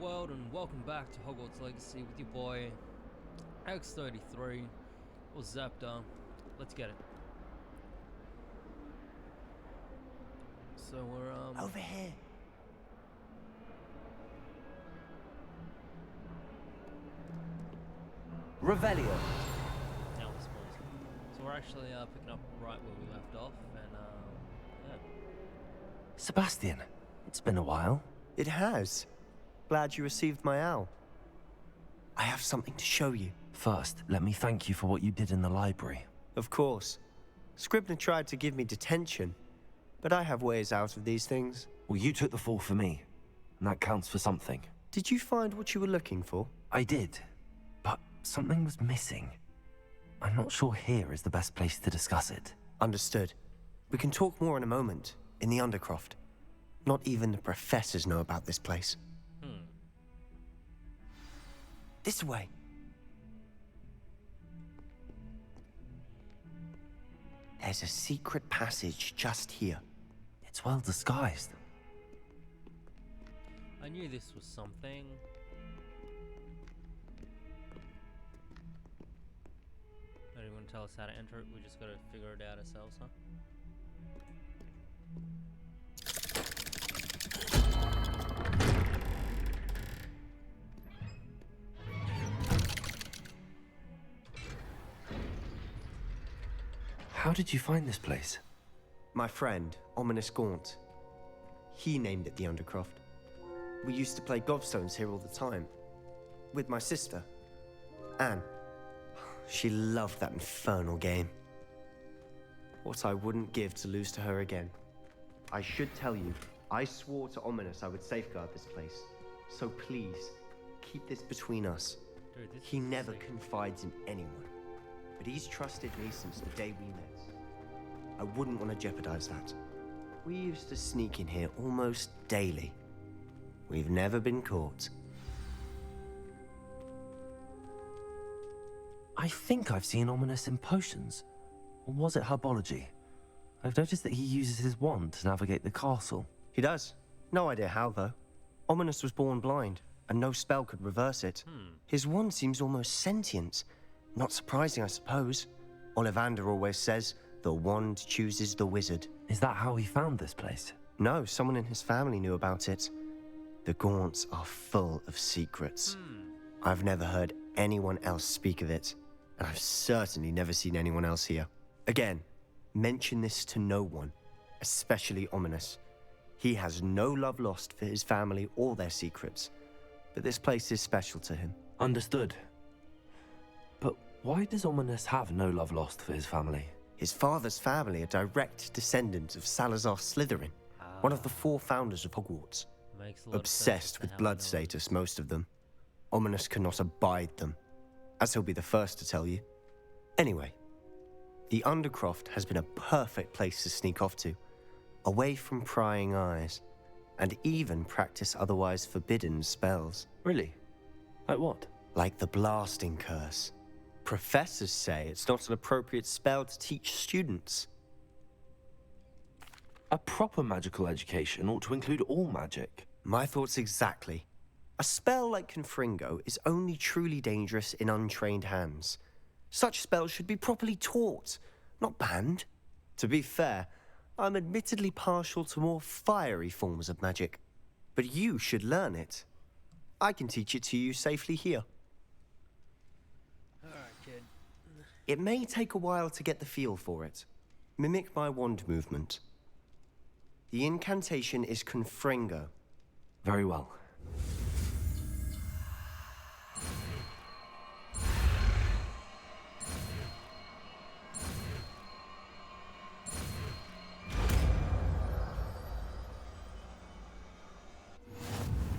world, and welcome back to Hogwarts Legacy with your boy X33 or Zapda. Let's get it. So we're over here. Revelio. Now we're supposed. So we're actually picking up right where we left off, and yeah. Sebastian, it's been a while. It has. Glad you received my owl. I have something to show you. First, let me thank you for what you did in the library. Of course. Scribner tried to give me detention, but I have ways out of these things. Well, you took the fall for me, and that counts for something. Did you find what you were looking for? I did, but something was missing. I'm not sure here is the best place to discuss it. Understood. We can talk more in a moment, in the Undercroft. Not even the professors know about this place. This way. There's a secret passage just here. It's well disguised. I knew this was something. Don't even tell us how to enter it, we just gotta figure it out ourselves, huh? How did you find this place? My friend, Ominous Gaunt. He named it the Undercroft. We used to play gobstones here all the time. With my sister, Anne. She loved that infernal game. What I wouldn't give to lose to her again. I should tell you, I swore to Ominous I would safeguard this place. So please, keep this between us. Dude, He never confides in anyone. But he's trusted me since the day we met. I wouldn't want to jeopardize that. We used to sneak in here almost daily. We've never been caught. I think I've seen Ominous in potions. Or was it herbology? I've noticed that he uses his wand to navigate the castle. He does. No idea how, though. Ominous was born blind, and no spell could reverse it. His wand seems almost sentient. Not surprising, I suppose. Ollivander always says, the wand chooses the wizard. Is that how he found this place? No, someone in his family knew about it. The Gaunts are full of secrets. I've never heard anyone else speak of it, and I've certainly never seen anyone else here. Again, mention this to no one, especially Ominous. He has no love lost for his family or their secrets, but this place is special to him. Understood. But why does Ominous have no love lost for his family? His father's family are direct descendants of Salazar Slytherin, one of the 4 founders of Hogwarts. Makes a lot of Obsessed sense with to blood how they status, most of them. Ominous cannot abide them, as he'll be the first to tell you. Anyway, the Undercroft has been a perfect place to sneak off to, away from prying eyes, and even practice otherwise forbidden spells. Really? Like what? Like the blasting curse. Professors say it's not an appropriate spell to teach students. A proper magical education ought to include all magic. My thoughts exactly. A spell like Confringo is only truly dangerous in untrained hands. Such spells should be properly taught, not banned. To be fair, I'm admittedly partial to more fiery forms of magic, but you should learn it. I can teach it to you safely here. Alright, kid. It may take a while to get the feel for it. Mimic my wand movement. The incantation is Confringo. Very well.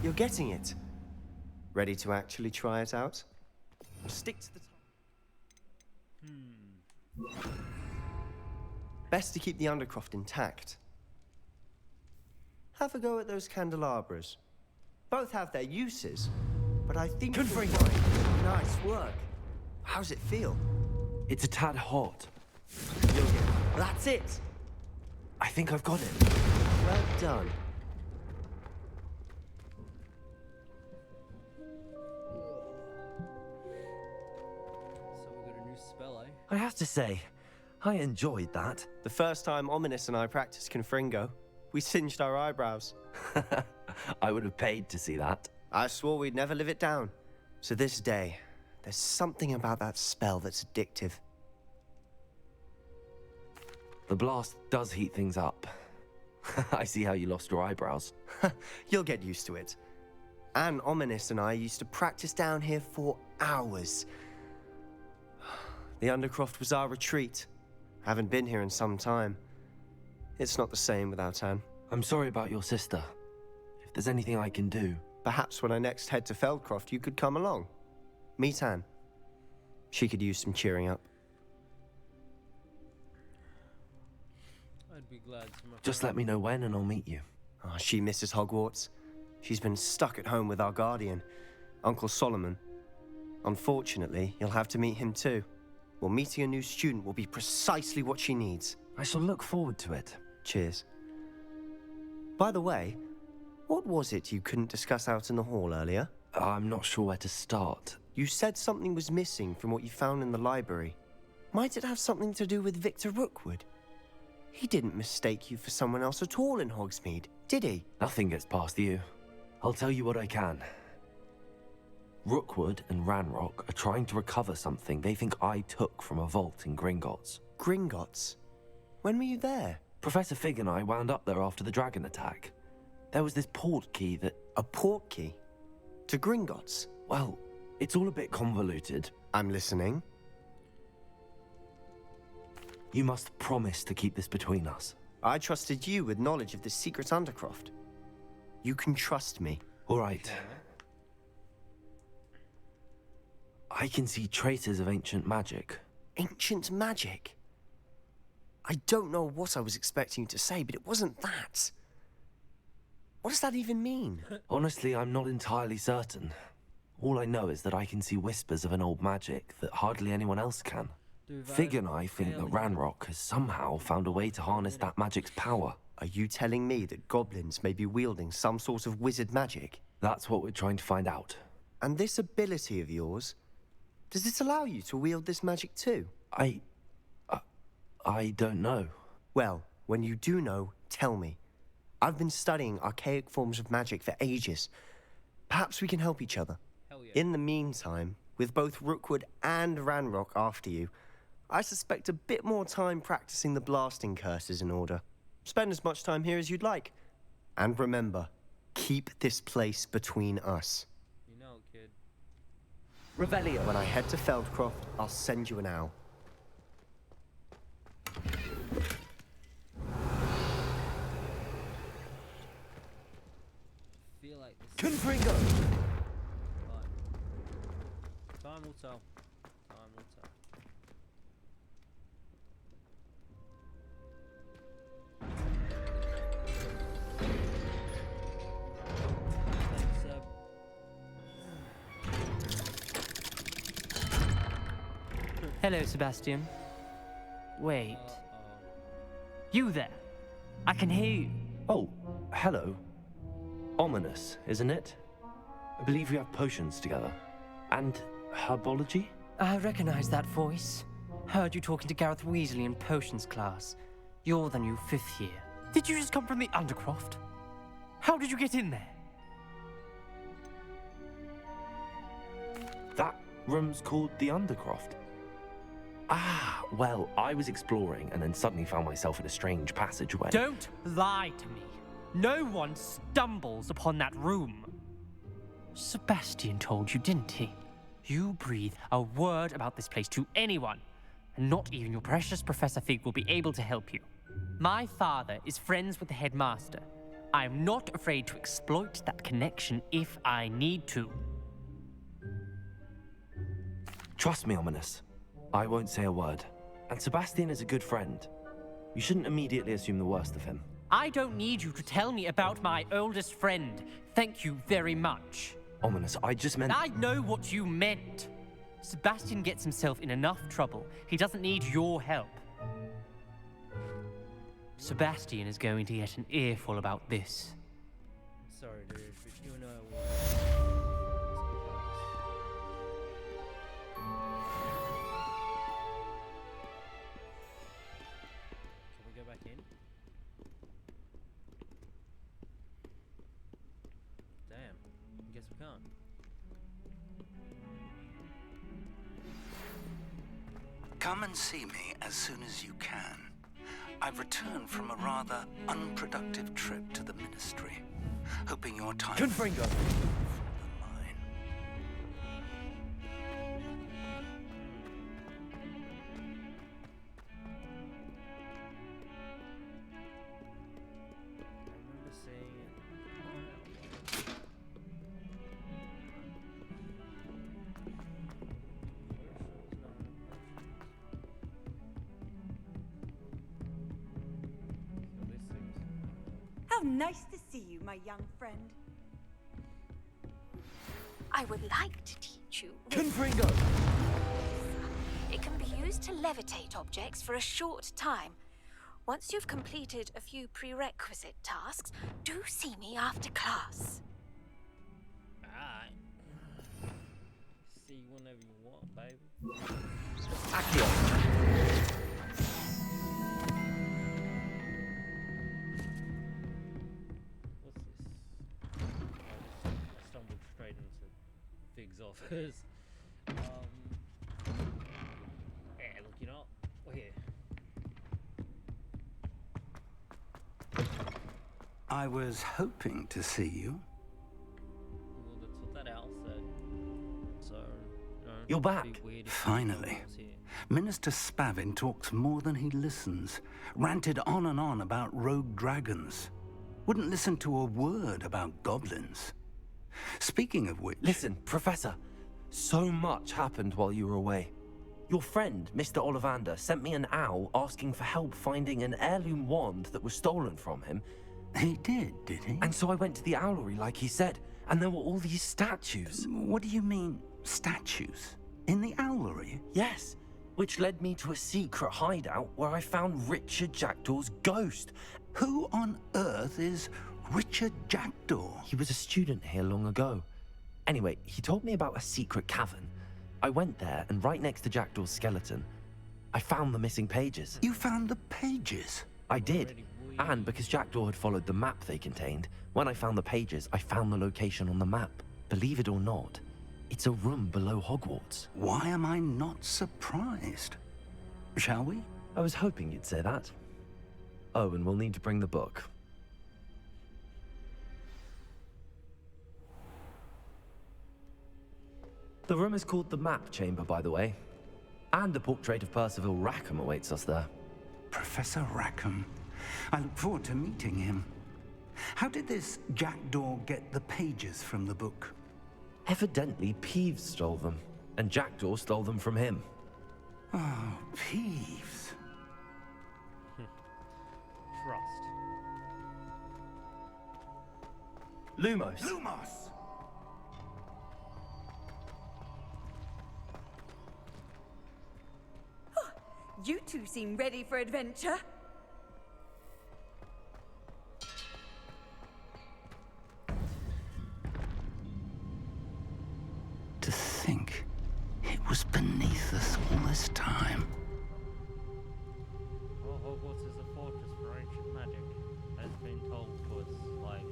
You're getting it. Ready to actually try it out? Stick to the Best to keep the Undercroft intact. Have a go at those candelabras. Both have their uses, but I think you'll find nice work. How's it feel? It's a tad hot. That's it. I think I've got it. Well done. have to say, I enjoyed that. The first time Ominous and I practiced Confringo, we singed our eyebrows. I would have paid to see that. I swore we'd never live it down. So this day, there's something about that spell that's addictive. The blast does heat things up. I see how you lost your eyebrows. You'll get used to it. Anne, Ominous and I used to practice down here for hours. The Undercroft was our retreat. Haven't been here in some time. It's not the same without Anne. I'm sorry about your sister. If there's anything I can do... Perhaps when I next head to Feldcroft, you could come along. Meet Anne. She could use some cheering up. I'd be glad to. Just let me know when and I'll meet you. Oh, she misses Hogwarts. She's been stuck at home with our guardian, Uncle Solomon. Unfortunately, you'll have to meet him too. Well, meeting a new student will be precisely what she needs. I shall look forward to it. Cheers. By the way, what was it you couldn't discuss out in the hall earlier? I'm not sure where to start. You said something was missing from what you found in the library. Might it have something to do with Victor Rookwood? He didn't mistake you for someone else at all in Hogsmeade, did he? Nothing gets past you. I'll tell you what I can. Rookwood and Ranrock are trying to recover something they think I took from a vault in Gringotts. Gringotts? When were you there? Professor Fig and I wound up there after the dragon attack. There was this portkey that... A portkey? To Gringotts? Well, it's all a bit convoluted. I'm listening. You must promise to keep this between us. I trusted you with knowledge of the secret Undercroft. You can trust me. All right. I can see traces of ancient magic. Ancient magic? I don't know what I was expecting you to say, but it wasn't that. What does that even mean? Honestly, I'm not entirely certain. All I know is that I can see whispers of an old magic that hardly anyone else can. Fig and I think that Ranrock has somehow found a way to harness that magic's power. Are you telling me that goblins may be wielding some sort of wizard magic? That's what we're trying to find out. And this ability of yours, does it allow you to wield this magic too? I don't know. Well, when you do know, tell me. I've been studying archaic forms of magic for ages. Perhaps we can help each other. Hell yeah. In the meantime, with both Rookwood and Ranrock after you, I suspect a bit more time practicing the blasting curse is in order. Spend as much time here as you'd like. And remember, keep this place between us. You know, kid. Revelio. When I head to Feldcroft, I'll send you an owl. Feel like this. Confringo! Time will tell. Time will tell. Thanks, Seb. Hello, Sebastian. Wait. Uh-oh. You there? I can hear you. Oh, hello. Ominous, isn't it? I believe we have potions together. And herbology? I recognize that voice. Heard you talking to Gareth Weasley in potions class. You're the new 5th year. Did you just come from the Undercroft? How did you get in there? That room's called the Undercroft. Ah, well, I was exploring and then suddenly found myself in a strange passageway. Don't lie to me. No one stumbles upon that room. Sebastian told you, didn't he? You breathe a word about this place to anyone, and not even your precious Professor Fig will be able to help you. My father is friends with the headmaster. I'm not afraid to exploit that connection if I need to. Trust me, Ominous. I won't say a word. And Sebastian is a good friend. You shouldn't immediately assume the worst of him. I don't need you to tell me about my oldest friend. Thank you very much. Ominous, I just meant... I know what you meant. Sebastian gets himself in enough trouble. He doesn't need your help. Sebastian is going to get an earful about this. Sorry, dude, but you know guess we can't. Come and see me as soon as you can. I've returned from a rather unproductive trip to the Ministry, hoping your time... Confringo! How nice to see you, my young friend. I would like to teach you. Confringo! It can be used to levitate objects for a short time. Once you've completed a few prerequisite tasks, do see me after class. Alright. See you whenever you want, baby. Accio! Stumbled straight into Fig's office. Yeah, look, you know, we're here. I was hoping to see you. Well, that's what that owl said. So, you know, You're it'd back. be weird if Finally. I was here. Minister Spavin talks more than he listens. Ranted on and on about rogue dragons. Wouldn't listen to a word about goblins. Speaking of which... Listen, Professor, so much happened while you were away. Your friend, Mr. Ollivander, sent me an owl asking for help finding an heirloom wand that was stolen from him. He did he? And so I went to the owlery like he said, and there were all these statues. What do you mean, statues? In the owlery? Yes, which led me to a secret hideout where I found Richard Jackdaw's ghost. Who on earth is Richard Jackdaw? He was a student here long ago. Anyway, he told me about a secret cavern. I went there, and right next to Jackdaw's skeleton, I found the missing pages. You found the pages? I did. And because Jackdaw had followed the map they contained, when I found the pages, I found the location on the map. Believe it or not, it's a room below Hogwarts. Why am I not surprised? Shall we? I was hoping you'd say that. Oh, and we'll need to bring the book. The room is called the Map Chamber, by the way. And a portrait of Percival Rackham awaits us there. Professor Rackham. I look forward to meeting him. How did this Jackdaw get the pages from the book? Evidently, Peeves stole them, and Jackdaw stole them from him. Oh, Peeves. Trust. Lumos! Lumos! You two seem ready for adventure. To think it was beneath us all this time. Well, Hogwarts is a fortress for ancient magic. As been told to us like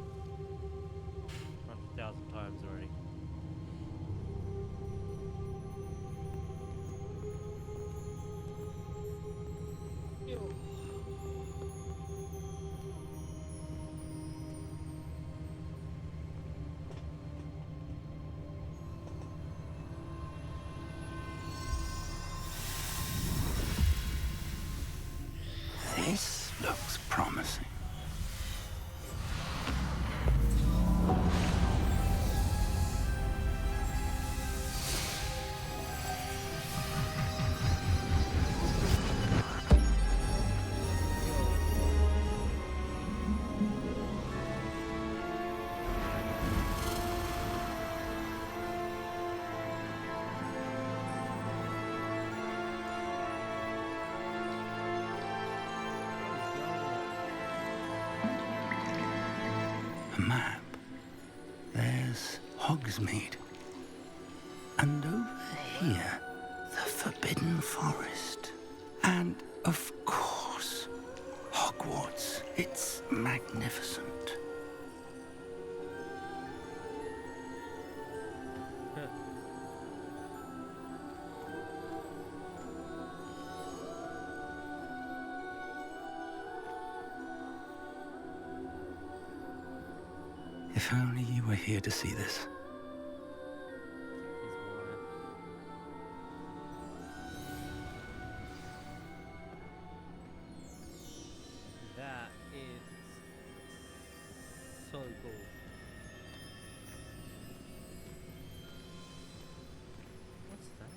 100,000 times already. This looks promising. A map. There's Hogsmeade. And over here, the Forbidden Forest. And, of course, Hogwarts. It's magnificent. If only you were here to see this. That is so cool. What's that?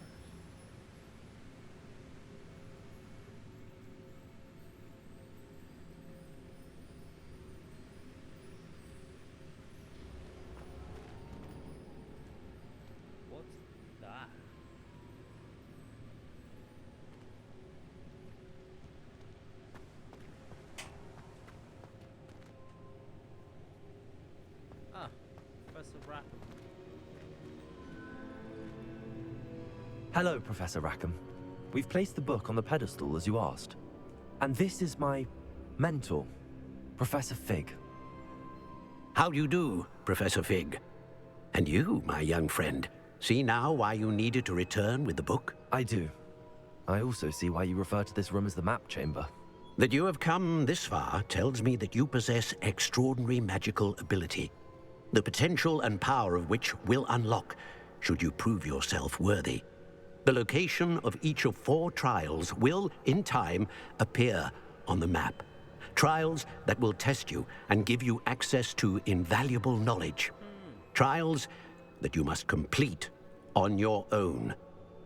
What's that? Ah, Professor Rackham. Hello, Professor Rackham. We've placed the book on the pedestal as you asked. And this is my mentor, Professor Fig. How do you do, Professor Fig? And you, my young friend, see now why you needed to return with the book? I do. I also see why you refer to this room as the map chamber. That you have come this far tells me that you possess extraordinary magical ability, the potential and power of which will unlock should you prove yourself worthy. The location of each of 4 trials will, in time, appear on the map. Trials that will test you and give you access to invaluable knowledge. Trials that you must complete on your own.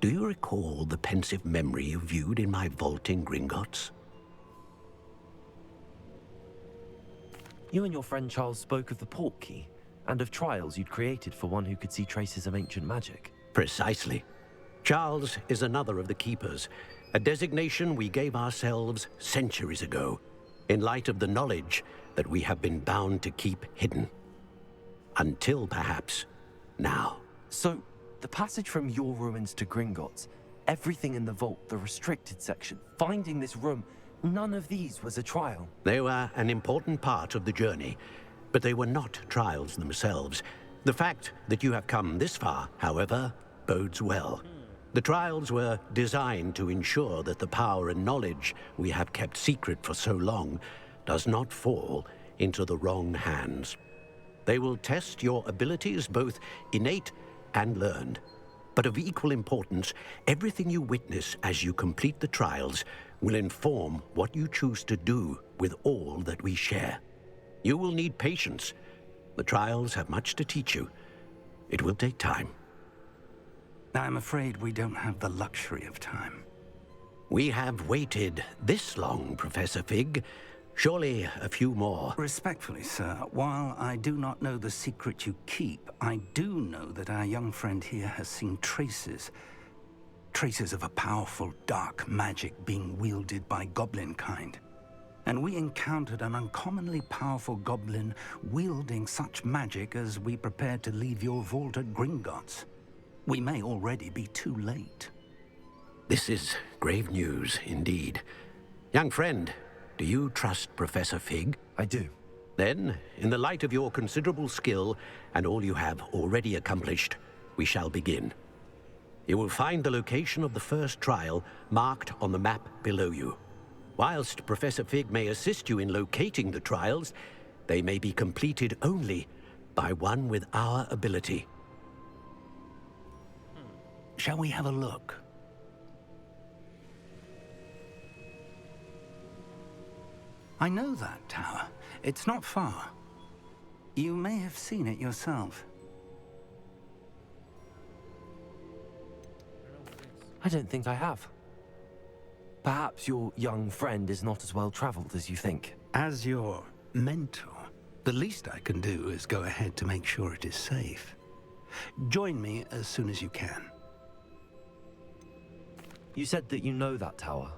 Do you recall the pensive memory you viewed in my vault in Gringotts? You and your friend Charles spoke of the Portkey, and of trials you'd created for one who could see traces of ancient magic. Precisely. Charles is another of the Keepers, a designation we gave ourselves centuries ago, in light of the knowledge that we have been bound to keep hidden. Until, perhaps, now. So, the passage from your ruins to Gringotts, everything in the vault, the restricted section, finding this room, none of these was a trial. They were an important part of the journey, but they were not trials themselves. The fact that you have come this far, however, bodes well. The trials were designed to ensure that the power and knowledge we have kept secret for so long does not fall into the wrong hands. They will test your abilities, both innate and learned. But of equal importance, everything you witness as you complete the trials will inform what you choose to do with all that we share. You will need patience. The trials have much to teach you. It will take time. I'm afraid we don't have the luxury of time. We have waited this long, Professor Fig. Surely a few more. Respectfully, sir, while I do not know the secret you keep, I do know that our young friend here has seen traces of a powerful dark magic being wielded by goblin kind. And we encountered an uncommonly powerful goblin wielding such magic as we prepared to leave your vault at Gringotts. We may already be too late. This is grave news, indeed. Young friend, do you trust Professor Fig? I do. Then, in the light of your considerable skill and all you have already accomplished, we shall begin. You will find the location of the first trial marked on the map below you. Whilst Professor Fig may assist you in locating the trials, they may be completed only by one with our ability. Shall we have a look? I know that tower. It's not far. You may have seen it yourself. I don't think I have. Perhaps your young friend is not as well traveled as you think. As your mentor, the least I can do is go ahead to make sure it is safe. Join me as soon as you can. You said that you know that tower.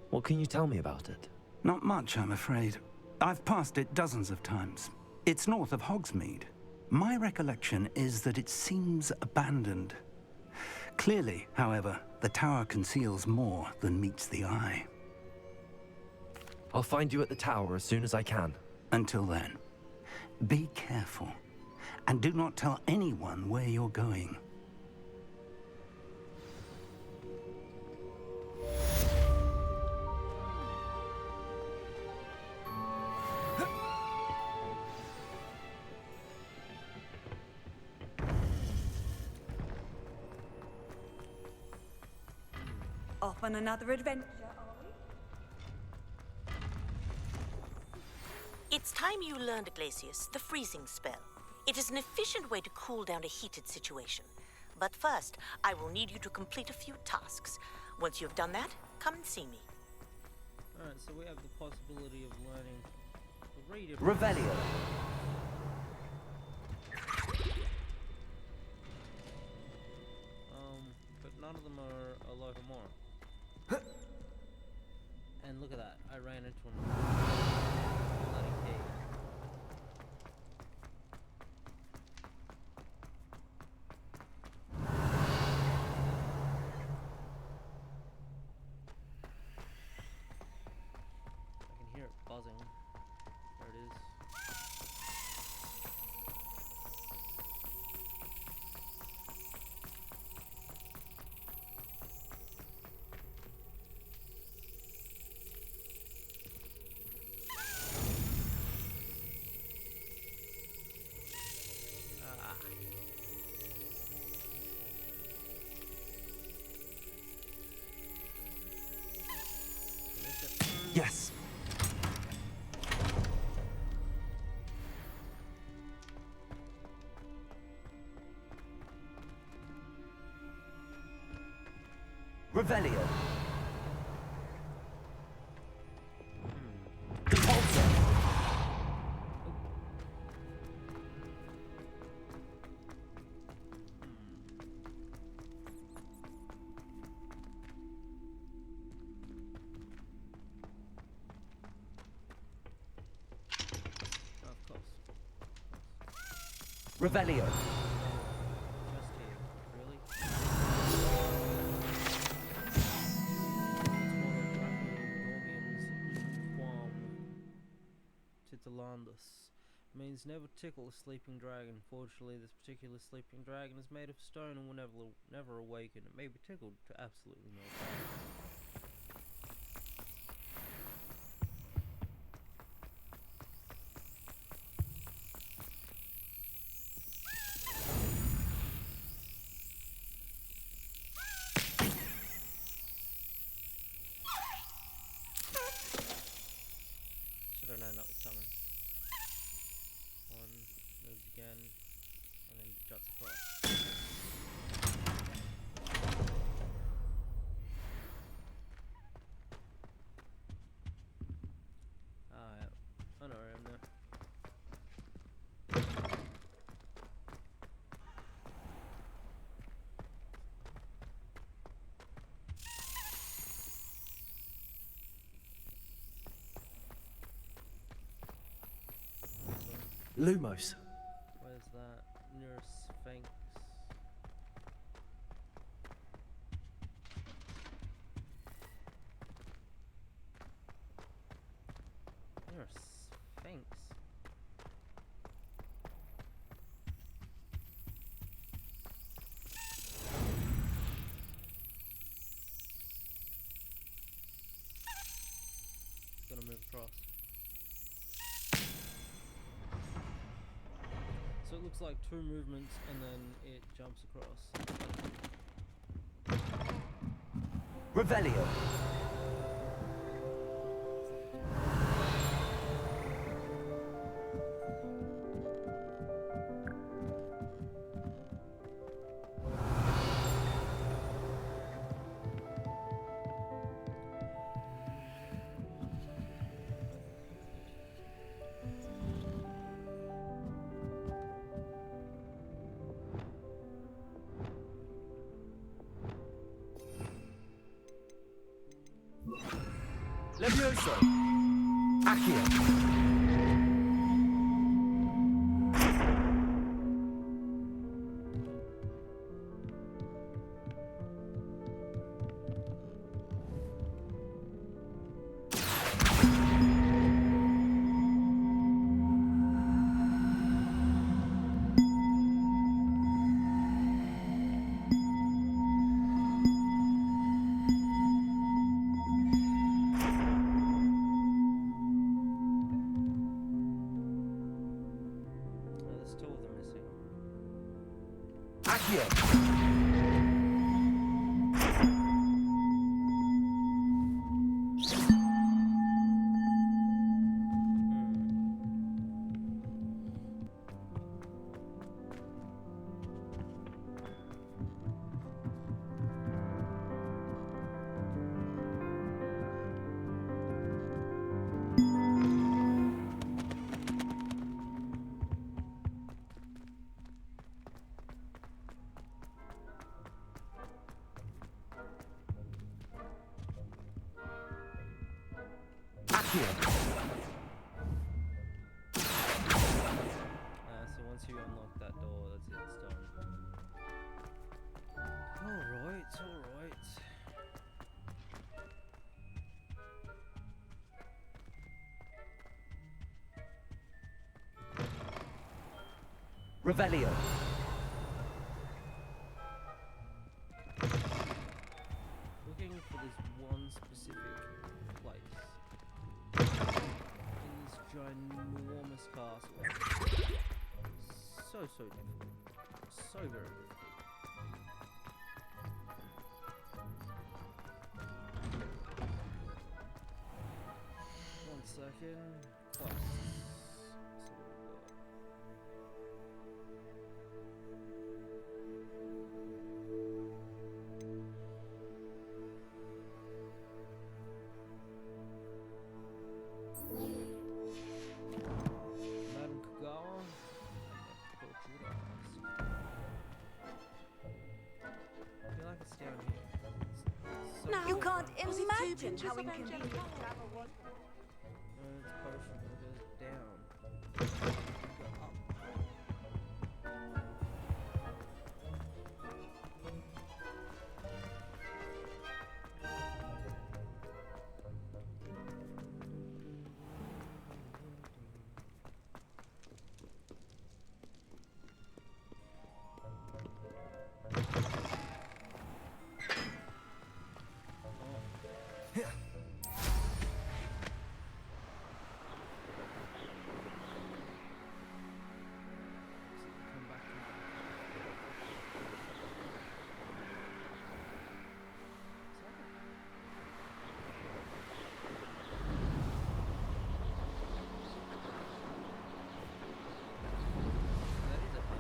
What can you tell me about it? Not much, I'm afraid. I've passed it dozens of times. It's north of Hogsmeade. My recollection is that it seems abandoned. Clearly, however, the tower conceals more than meets the eye. I'll find you at the tower as soon as I can. Until then, be careful, and do not tell anyone where you're going. Off on another adventure, are we? It's time you learned, Glacius, the freezing spell. It is an efficient way to cool down a heated situation. But first, I will need you to complete a few tasks. Once you've done that, come and see me. Alright, so we have the possibility of learning 3 different... Revelio. But none of them are a Locomotive. And look at that, I ran into an bloody key. I can hear it buzzing. There it is. Yes. Revelio. Repulsor. Of course. Revelio. Just here. Really? Titilandus means never tickle a sleeping dragon. Fortunately, this particular sleeping dragon is made of stone and will never awaken. It may be tickled to absolutely no effect. Should have known that was coming. One moves again, and then juts across. Yeah. I know where I am now. Lumos. Where's that? Neurosphinx. Neurosphinx? It's gonna move across. So it looks like 2 movements and then it jumps across. Revelio. Levioso. Accio. There's 2 of them missing. Accio. So once you unlock that door, that's it, it's done. Alright, alright. Revelio. Looking for this one specific place. In this ginormous castle. So difficult. So very difficult. One second. Quests. So what we got? Madam Kagawa, I thought you would ask. I feel like it's down here. It's so You can't different. imagine how inconvenient travel was. No, it's a potion that goes down. Go up. Come back to me. That is a punch.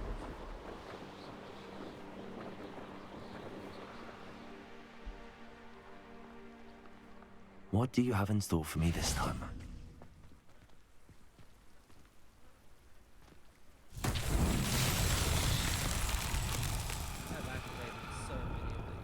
What do you have in store for me this time? I've activated so many of these.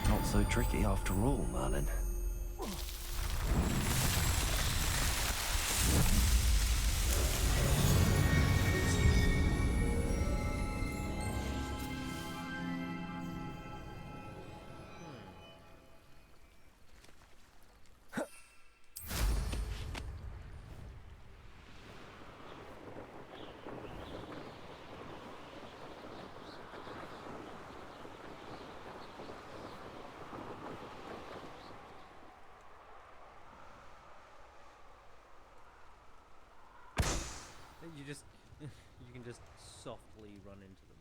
Not so tricky after all, Merlin. You just, you can just softly run into them.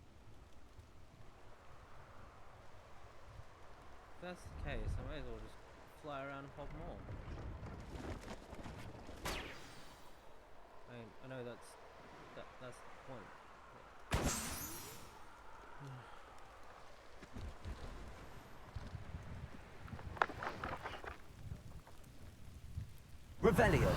If that's the case, I may as well just fly around and pop them all. I know that's the point. Revelio.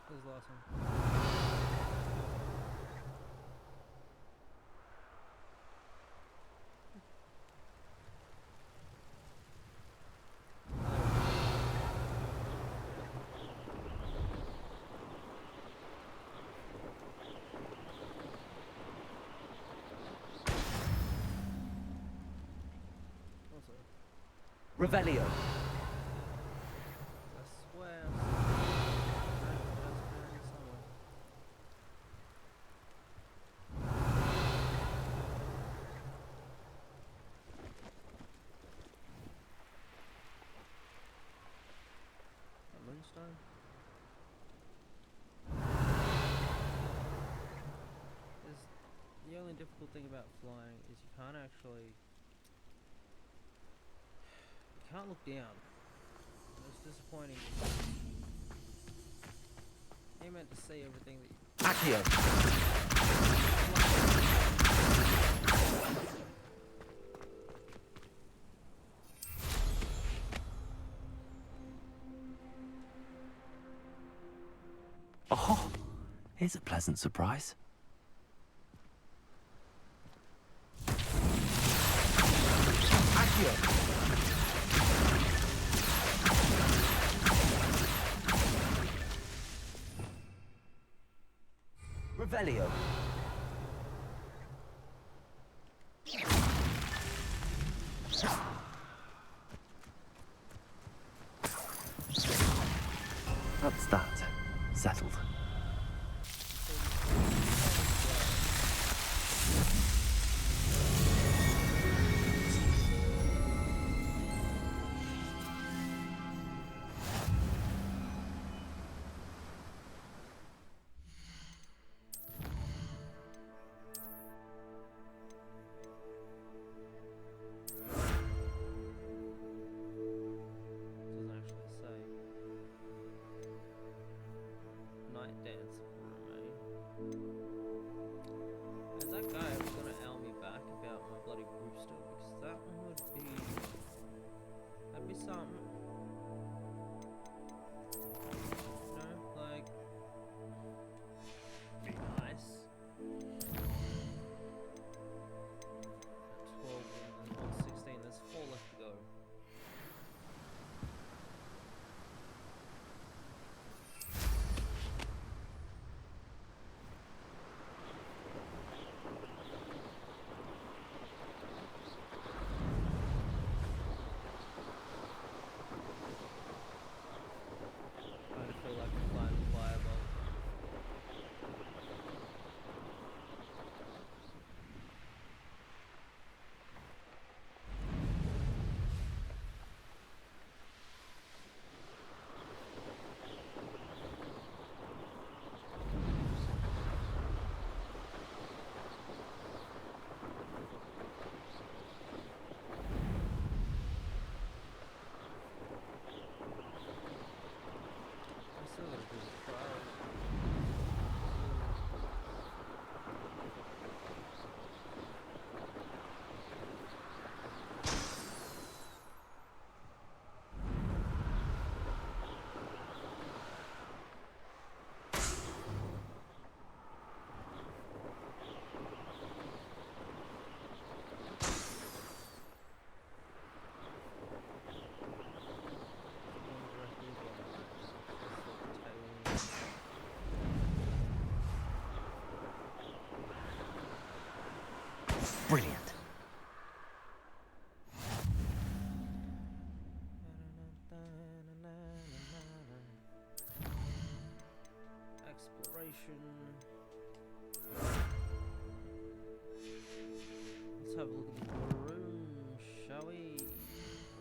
There's the last one. Also, Revelio. I swear I'm somewhere. That moonstone? The only difficult thing about flying is you can't look down. It's disappointing. He meant to see everything that you... Accio! Oh, here's a pleasant surprise. Accio! Revelio. That's that. Settled. Doesn't actually say. Night dance room, eh? Is that guy ever gonna owl me back about my bloody broomstick? Because that would be... that'd be something. No? Like... be nice. 12 and 116, there's 4 left to go. I feel like I'm flying a fireball. I still gotta do the trials. Brilliant. Exploration. Let's have a look at the room, shall we?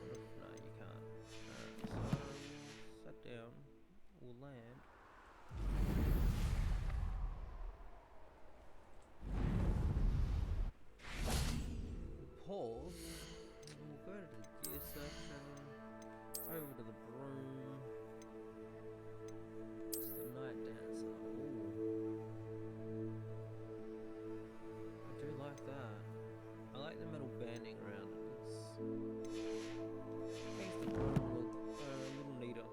No, you can't. So we'll sit down. We'll land. Pause. And we'll go to the gear section. Over to the broom. It's the night dancer. Ooh. I do like that. I like the metal banding around it. It makes the broom look a little neater.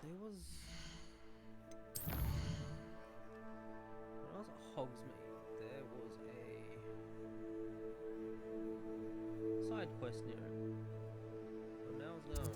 There was... when I was at Hogsmeade, there was a side quest near it. But now it's gone.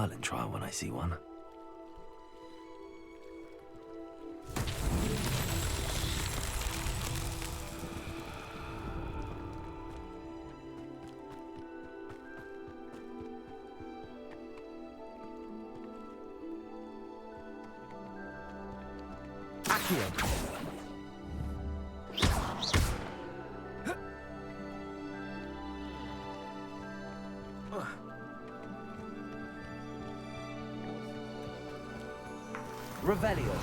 Merlin trial when I see one. Revelio.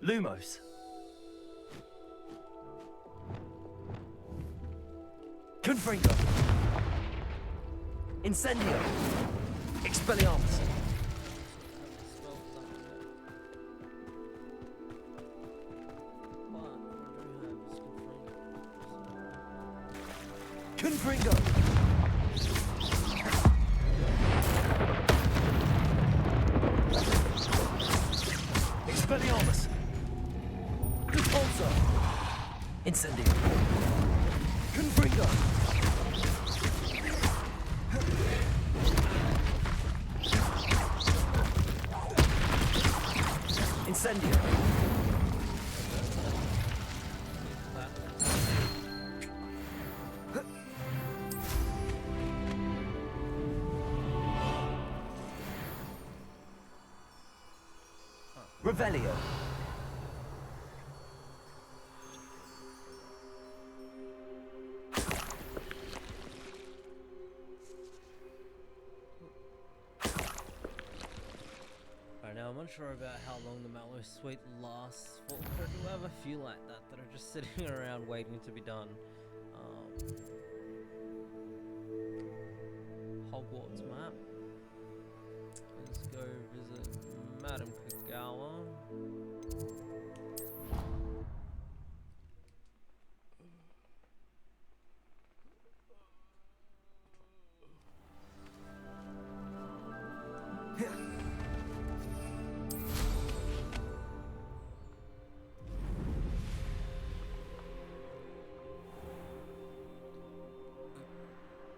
Lumos. Confringo. Incendio. Expelliarmus. Confringo. Expelliarmus. Repulsor. Incendio. Confringo. Incendio. Revelio. Right now, I'm unsure about how long the Mallow Suite lasts for whoever feel like that are just sitting around waiting to be done. Hogwarts map. Let's go visit Madame Kagawa.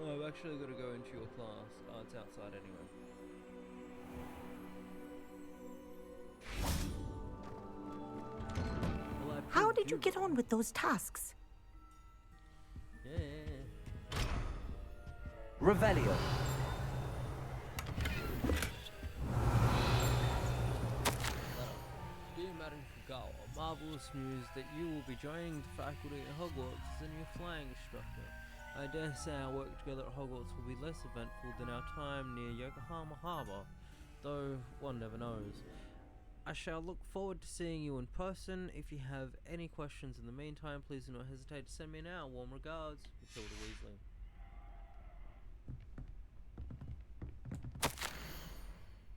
I've actually got to go into your class. Oh, it's outside anyway. Well, How did you get on with those tasks? Yeah. Revelio. Dear Madam Kagawa, marvelous news that you will be joining the faculty at Hogwarts as a new flying instructor. I dare say our work together at Hogwarts will be less eventful than our time near Yokohama Harbour, though one never knows. I shall look forward to seeing you in person. If you have any questions in the meantime, please do not hesitate to send me now. Warm regards, Matilda Weasley.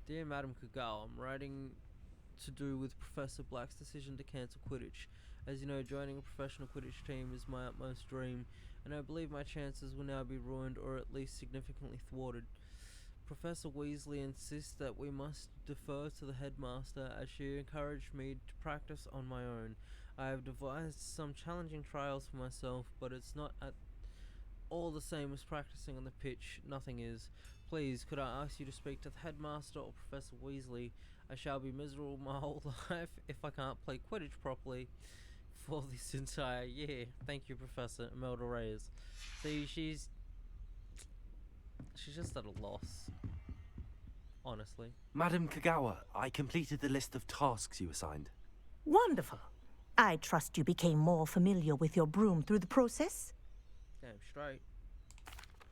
Dear Madam Kagawa, I'm writing to do with Professor Black's decision to cancel Quidditch. As you know, joining a professional Quidditch team is my utmost dream, and I believe my chances will now be ruined or at least significantly thwarted. Professor Weasley insists that we must defer to the headmaster, as she encouraged me to practice on my own. I have devised some challenging trials for myself, but it's not at all the same as practicing on the pitch. Nothing is. Please, could I ask you to speak to the headmaster or Professor Weasley? I shall be miserable my whole life if I can't play Quidditch properly for this entire year. Thank you, Professor. Imelda Reyes. See, she's just at a loss, honestly. Madam Kagawa, I completed the list of tasks you assigned. Wonderful. I trust you became more familiar with your broom through the process? Damn straight.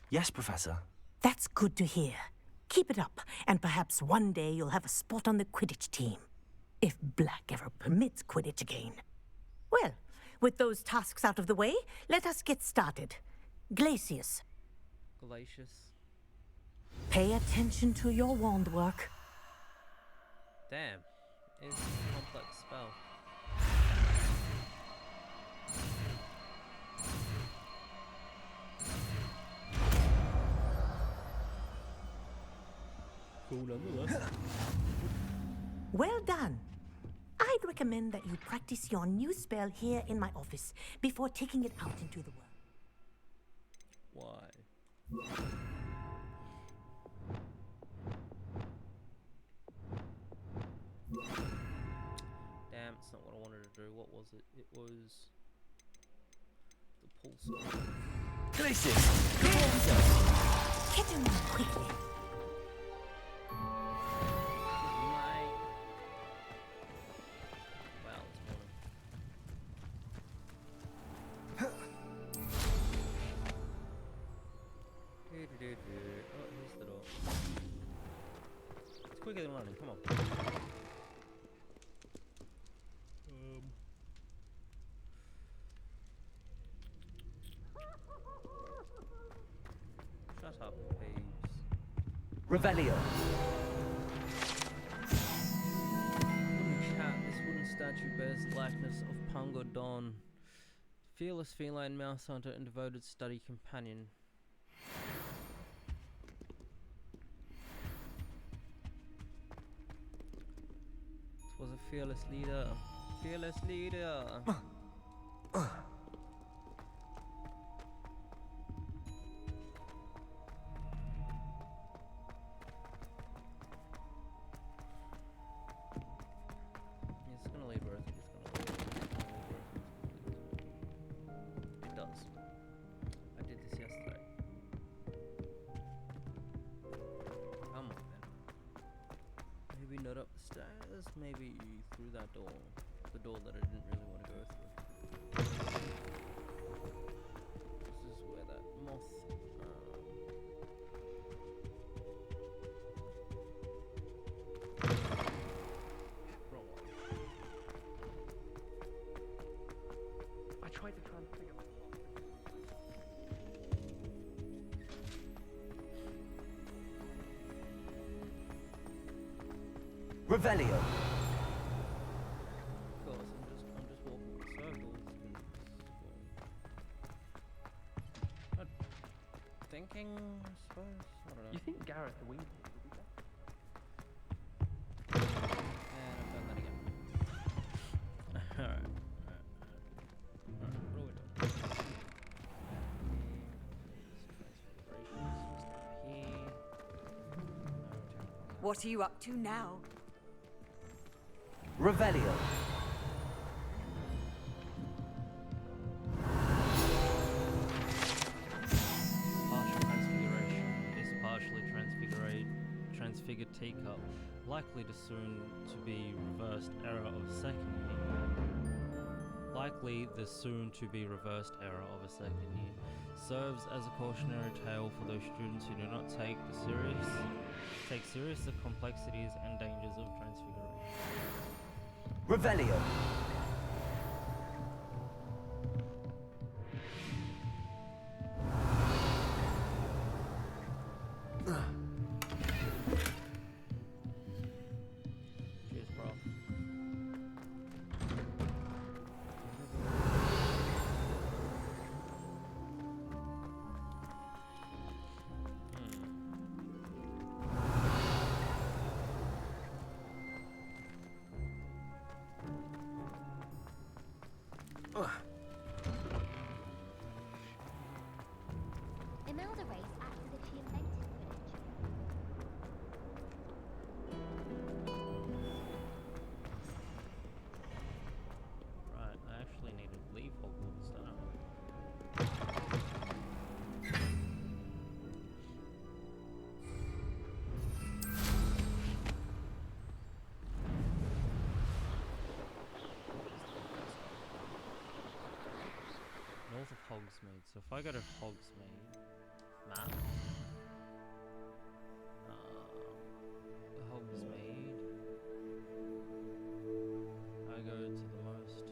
Yes, Professor. That's good to hear. Keep it up, and perhaps one day you'll have a spot on the Quidditch team. If Black ever permits Quidditch again. Well, with those tasks out of the way, let us get started. Glacius. Glacius. Pay attention to your wand work. Damn. It's a complex spell. Cool nonetheless. Well done. I'd recommend that you practice your new spell here in my office before taking it out into the world. Why? Damn, it's not what I wanted to do. What was it? It was the pulse. Glacius! Get him quickly. Oh, here's the door. It's quicker than running, come on. Shut up, Peeves. Revelio. Chat, this wooden statue bears the likeness of Pungo Don, fearless feline mouse hunter and devoted study companion. Was a fearless leader. Fearless leader. It's gonna lead where I think it's gonna lead. It does. I did this yesterday. Come on, man. Maybe not up the stairs, maybe through that door. The door that I didn't really want to go through. This is where that moth... wrong one. I tried to try and figure out. Revelio. Of course, I'm just walking in circles. Not thinking, I suppose. I don't know. You think Gareth the Weaver would be better? And I've done that again. Alright. What are we doing? What are you up to now? Revelio. Partial transfiguration. This partially transfigured teacup, likely to soon to be reversed error of second year. Likely the soon to be reversed error of a second year serves as a cautionary tale for those students who do not take serious the complexities and dangers of transfiguration. Revelio. Cheers, prof. Imelda Race acts as if she invented Quidditch. Right, I actually need to leave Hogwarts, don't I? North of Hogsmeade. So if I go to Hogsmeade map, Hogsmeade, I go to the most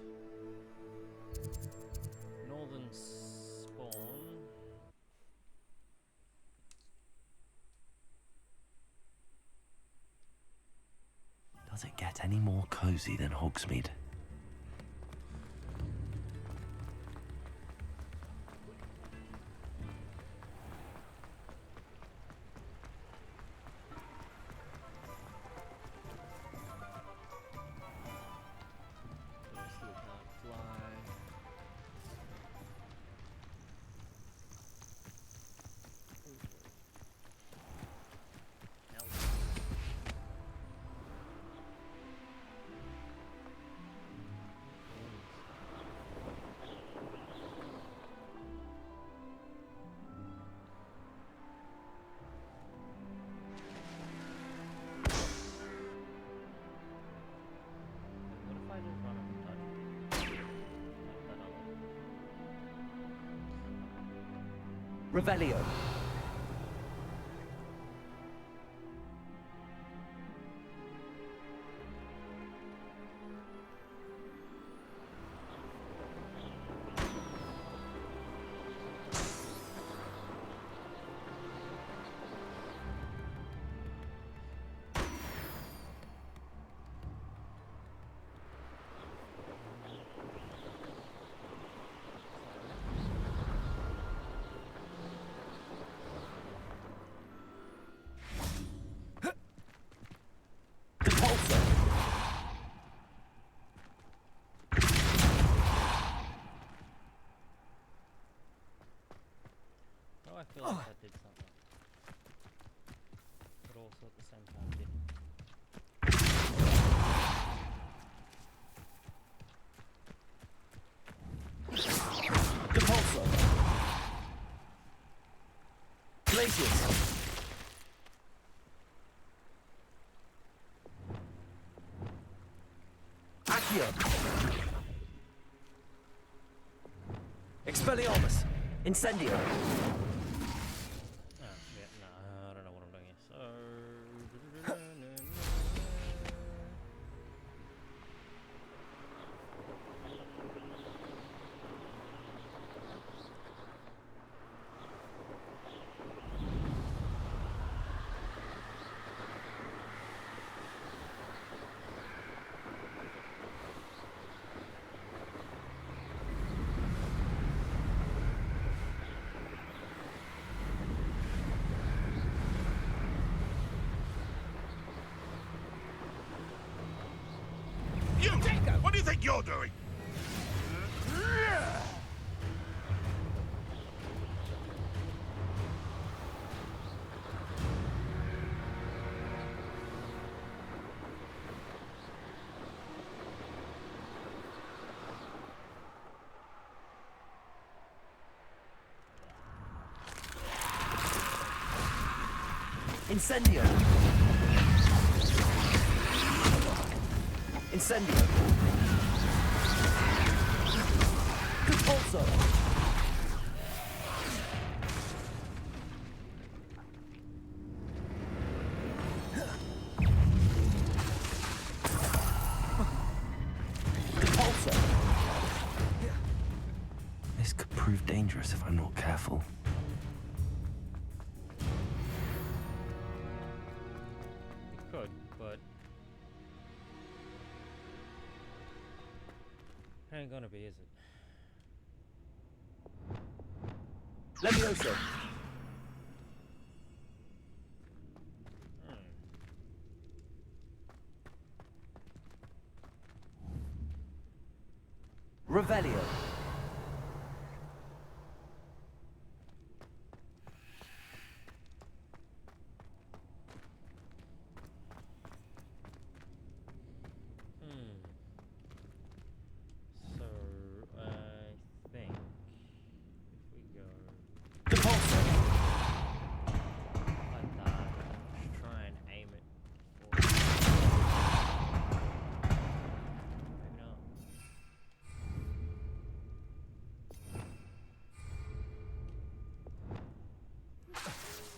northern spawn. Does it get any more cozy than Hogsmeade? Revelio. I feel like that did something, but also at the same time didn't. Depulso. Glacius. Accio. Expelliarmus. Incendio. What do you think you're doing? Incendio. Incendio. Compulso. Compulso. This could prove dangerous if I'm not careful. It could, but it ain't gonna be, is it? Levioso. Revelio. So I think if we go Compulso. like that, just try and aim it for maybe not.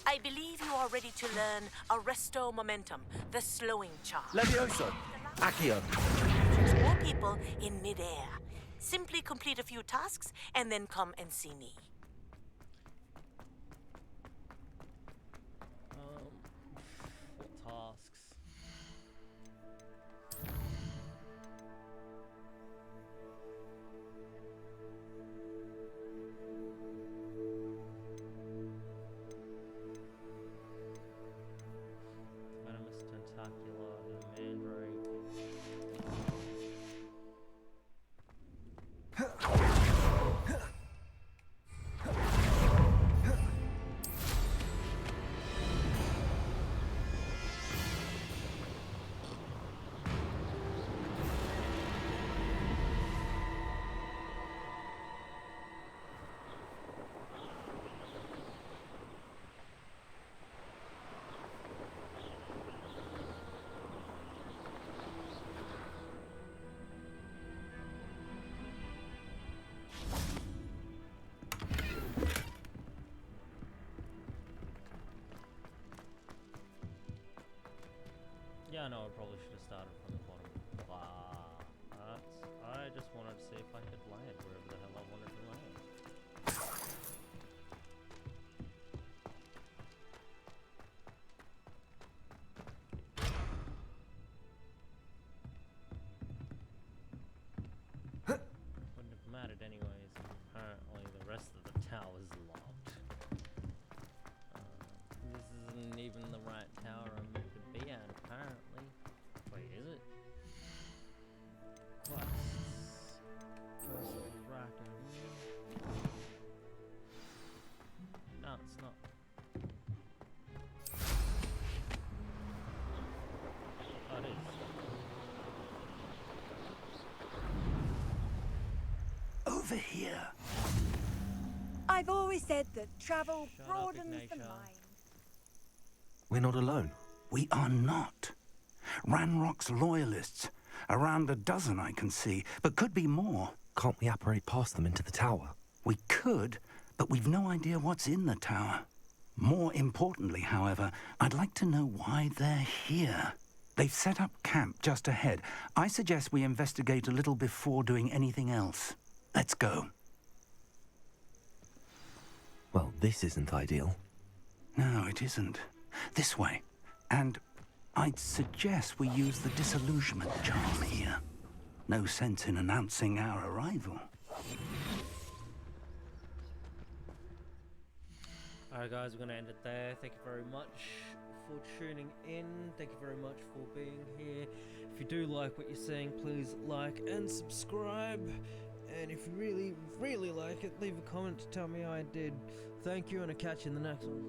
I believe you are ready to learn Arresto Momentum, the slowing charm. Levioso. Accio. Shoots more people in midair. Simply complete a few tasks and then come and see me. What tasks? Venomous tentacular and mandrake. know I probably should have started from the bottom. But I just wanted to see if I could land wherever the hell I wanted to land. Wouldn't have mattered anyways. Apparently the rest of the tower's locked. This isn't even the right tower I'm meant to be at, apparently. Wait, is it? Quests. First racket. No, it's not. Oh, it is. Over here. I've always said that travel Shut up, broadens the Ignatia. mind. We're not alone. We are not. Ranrock's loyalists. Around a dozen I can see, but could be more. Can't we apparate past them into the tower? We could, but we've no idea what's in the tower. More importantly, however, I'd like to know why they're here. They've set up camp just ahead. I suggest we investigate a little before doing anything else. Let's go. Well, this isn't ideal. No, it isn't. This way. And I'd suggest we use the disillusionment charm here. No sense in announcing our arrival. Alright guys, we're going to end it there. Thank you very much for tuning in. Thank you very much for being here. If you do like what you're seeing, please like and subscribe. And if you really, really like it, leave a comment to tell me how I did. Thank you, and I'll catch you in the next one.